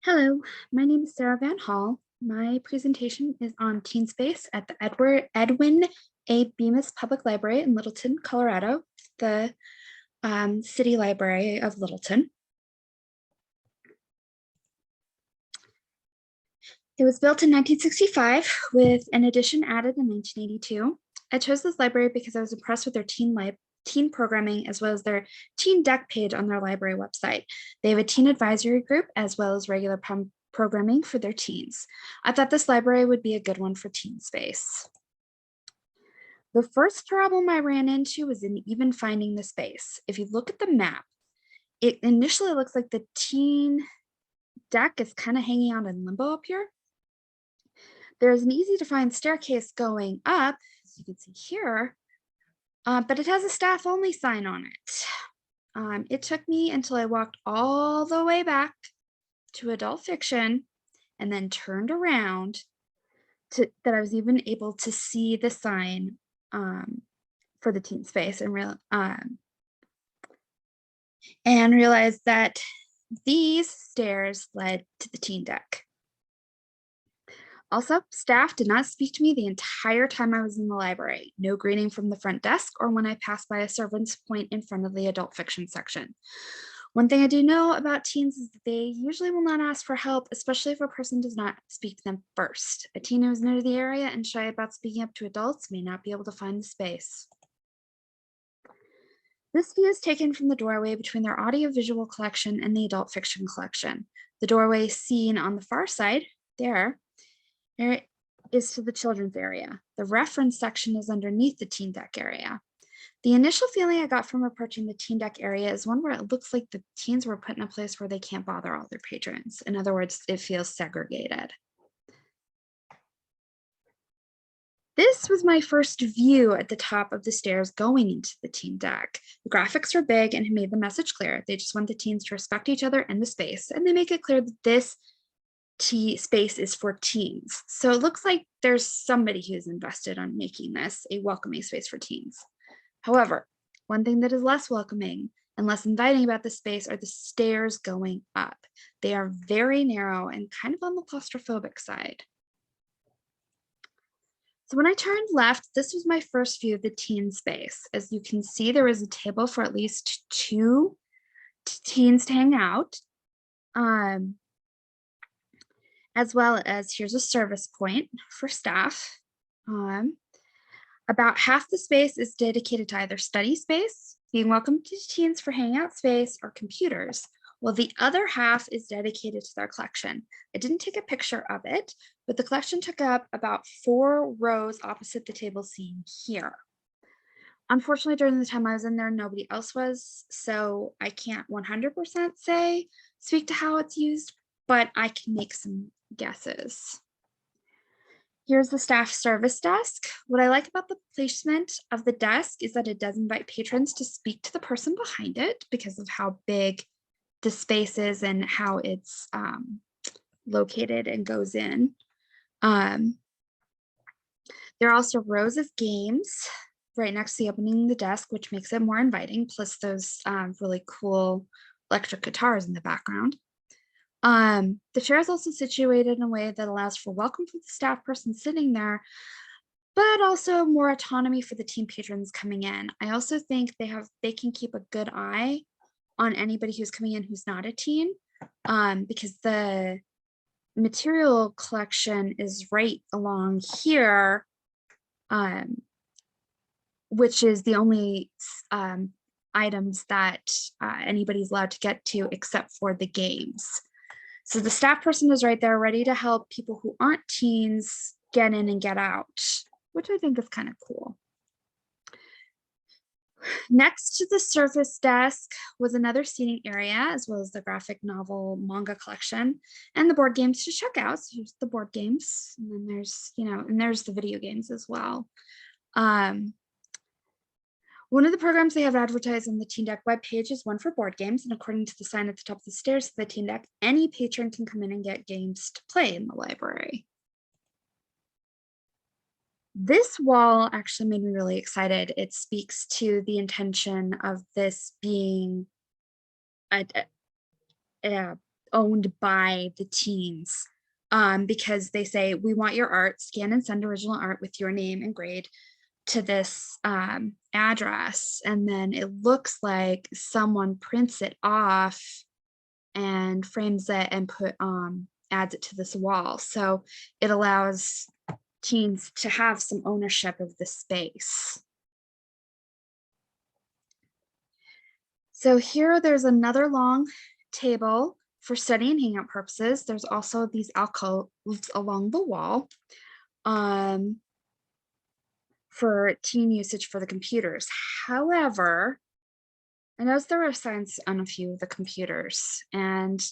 Hello, my name is Sarah Van Hall. My presentation is on teen space at the Edwin A. Bemis Public Library in Littleton, Colorado, the City Library of Littleton. It was built in 1965 with an addition added in 1982. I chose this library because I was impressed with their teen programming as well as their teen deck page on their library website. They have a teen advisory group as well as regular programming for their teens. I thought this library would be a good one for teen space. The first problem I ran into was in even finding the space. If you look at the map, it initially looks like the teen deck is kind of hanging out in limbo up here. There's an easy to find staircase going up, as you can see here, but it has a staff only sign on it. It took me until I walked all the way back to adult fiction and then turned around that I was even able to see the sign for the teen space and realized that these stairs led to the teen deck. Also, staff did not speak to me the entire time I was in the library. No greeting from the front desk or when I passed by a servant's point in front of the adult fiction section. One thing I do know about teens is that they usually will not ask for help, especially if a person does not speak to them first. A teen who is new to the area and shy about speaking up to adults may not be able to find the space. This view is taken from the doorway between their audiovisual collection and the adult fiction collection. The doorway seen on the far side, there is to the children's area. The reference section is underneath the teen deck area. The initial feeling I got from approaching the teen deck area is one where it looks like the teens were put in a place where they can't bother all their patrons. In other words, it feels segregated. This was my first view at the top of the stairs going into the teen deck. The graphics were big and made the message clear. They just want the teens to respect each other and the space, and they make it clear that this space is for teens. So it looks like there's somebody who's invested on making this a welcoming space for teens. However, one thing that is less welcoming and less inviting about the space are the stairs going up. They are very narrow and kind of on the claustrophobic side. So when I turned left, this was my first view of the teen space. As you can see, there was a table for at least 2 teens to hang out. As well as here's a service point for staff. About half the space is dedicated to either study space, being welcome to teens for hangout space, or computers, while the other half is dedicated to their collection. I didn't take a picture of it, but the collection took up about 4 rows opposite the table seen here. Unfortunately, during the time I was in there, nobody else was, so I can't 100% speak to how it's used, but I can make some guesses. Here's the staff service desk. What I like about the placement of the desk is that it does invite patrons to speak to the person behind it because of how big the space is and how it's located and goes in. There are also rows of games right next to the opening of the desk, which makes it more inviting, plus those really cool electric guitars in the background. The chair is also situated in a way that allows for welcome for the staff person sitting there, but also more autonomy for the teen patrons coming in. I also think they can keep a good eye on anybody who's coming in who's not a teen, because the material collection is right along here, which is the only items that anybody's allowed to get to except for the games. So the staff person is right there ready to help people who aren't teens get in and get out, which I think is kind of cool. Next to the service desk was another seating area, as well as the graphic novel manga collection and the board games to check out. So here's the board games, and then there's, and there's the video games as well. One of the programs they have advertised on the Teen Deck webpage is one for board games, and according to the sign at the top of the stairs to the Teen Deck, any patron can come in and get games to play in the library. This wall actually made me really excited. It speaks to the intention of this being a owned by the teens, because they say, we want your art, scan and send original art with your name and grade to this address. And then it looks like someone prints it off and frames it and adds it to this wall. So it allows teens to have some ownership of the space. So here there's another long table for study and hangout purposes. There's also these alcoves along the wall for teen usage for the computers. However, I noticed there were signs on a few of the computers, and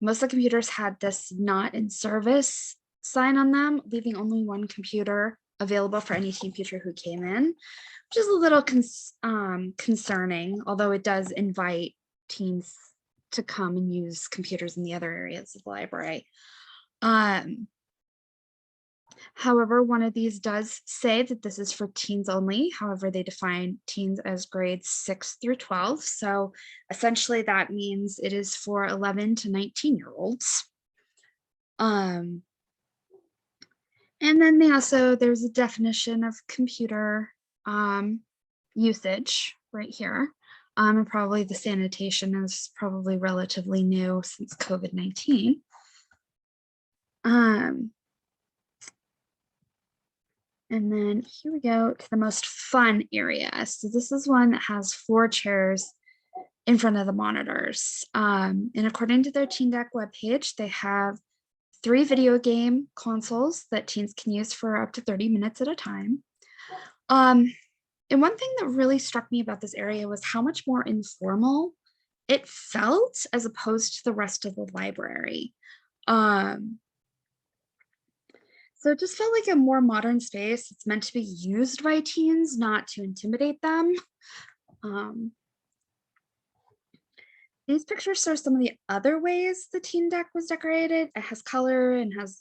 most of the computers had this not in service sign on them, leaving only one computer available for any teen computer who came in, which is a little concerning, although it does invite teens to come and use computers in the other areas of the library. However, one of these does say that this is for teens only. However, they define teens as grades 6 through 12. So essentially that means it is for 11 to 19-year-olds. And then there's a definition of computer usage right here. And probably the sanitation is probably relatively new since COVID-19. And then here we go to the most fun area. So this is one that has 4 chairs in front of the monitors. And according to their Teen Deck webpage, they have 3 video game consoles that teens can use for up to 30 minutes at a time. And one thing that really struck me about this area was how much more informal it felt as opposed to the rest of the library. So it just felt like a more modern space. It's meant to be used by teens, not to intimidate them. These pictures show some of the other ways the Teen Deck was decorated. It has color and has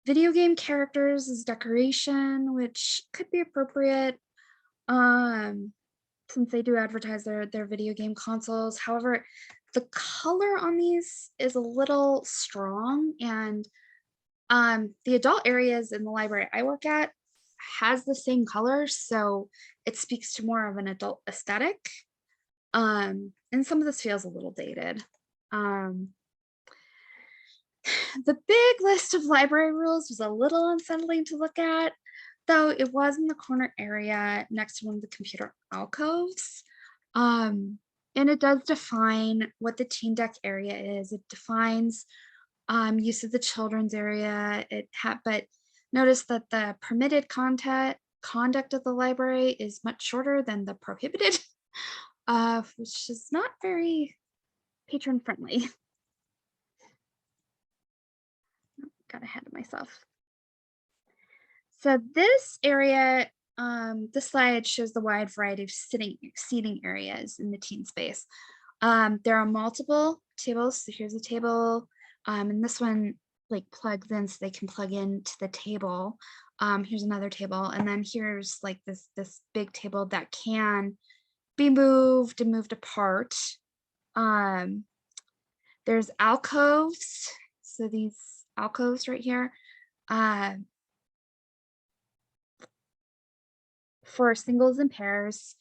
video game characters as decoration, which could be appropriate since they do advertise their video game consoles. However, the color on these is a little strong, and the adult areas in the library I work at has the same color, so it speaks to more of an adult aesthetic. And some of this feels a little dated. The big list of library rules was a little unsettling to look at, though it was in the corner area next to one of the computer alcoves. And it does define what the Teen Deck area is. It defines use of the children's area. But notice that the permitted conduct of the library is much shorter than the prohibited, which is not very patron friendly. Got ahead of myself. So this area, this slide shows the wide variety of seating areas in the teen space. There are multiple tables. So here's a table. And this one like plugs in so they can plug into the table. Here's another table. And then here's like this big table that can be moved and moved apart. There's alcoves. So these alcoves right here for singles and pairs.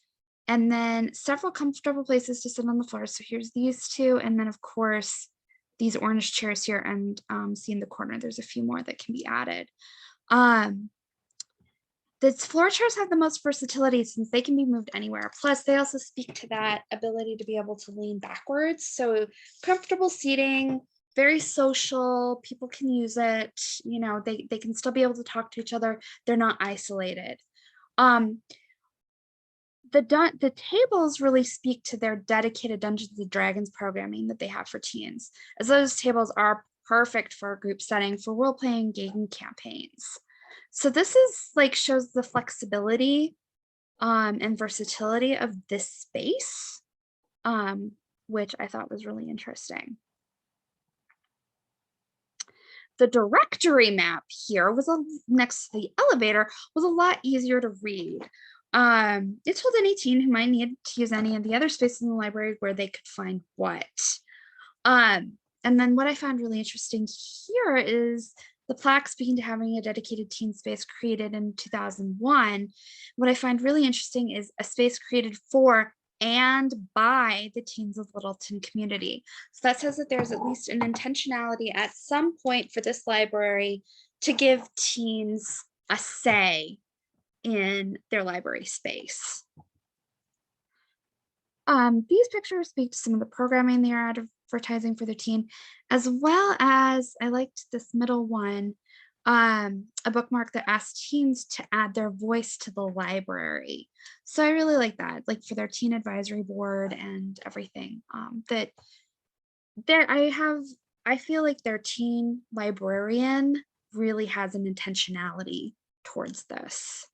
And then several comfortable places to sit on the floor. So here's these 2. And then of course, these orange chairs here, and see in the corner, there's a few more that can be added. The floor chairs have the most versatility since they can be moved anywhere. Plus, they also speak to that ability to be able to lean backwards. So comfortable seating, very social, people can use it. You know, they can still be able to talk to each other. They're not isolated. The tables really speak to their dedicated Dungeons and Dragons programming that they have for teens, as those tables are perfect for a group setting for role-playing game campaigns. So this is like shows the flexibility and versatility of this space, which I thought was really interesting. The directory map here was next to the elevator was a lot easier to read. It told any teen who might need to use any of the other spaces in the library where they could find what. And then what I found really interesting here is the plaque speaking to having a dedicated teen space created in 2001. What I find really interesting is a space created for and by the Teens of Littleton community. So that says that there's at least an intentionality at some point for this library to give teens a say in their library space. These pictures speak to some of the programming they are advertising for their teen, as well as I liked this middle one, a bookmark that asks teens to add their voice to the library. So I really like that, like for their teen advisory board and everything. That there I feel like their teen librarian really has an intentionality towards this.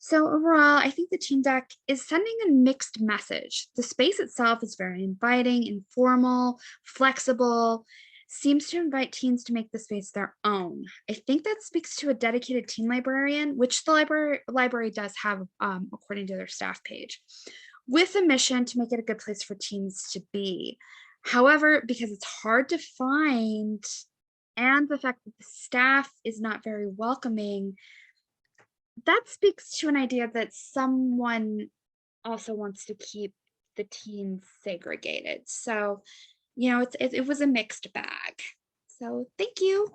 So overall, I think the Teen Deck is sending a mixed message. The space itself is very inviting, informal, flexible, seems to invite teens to make the space their own. I think that speaks to a dedicated teen librarian, which the library does have, according to their staff page, with a mission to make it a good place for teens to be. However, because it's hard to find, and the fact that the staff is not very welcoming, that speaks to an idea that someone also wants to keep the teens segregated. So, it was a mixed bag. So thank you.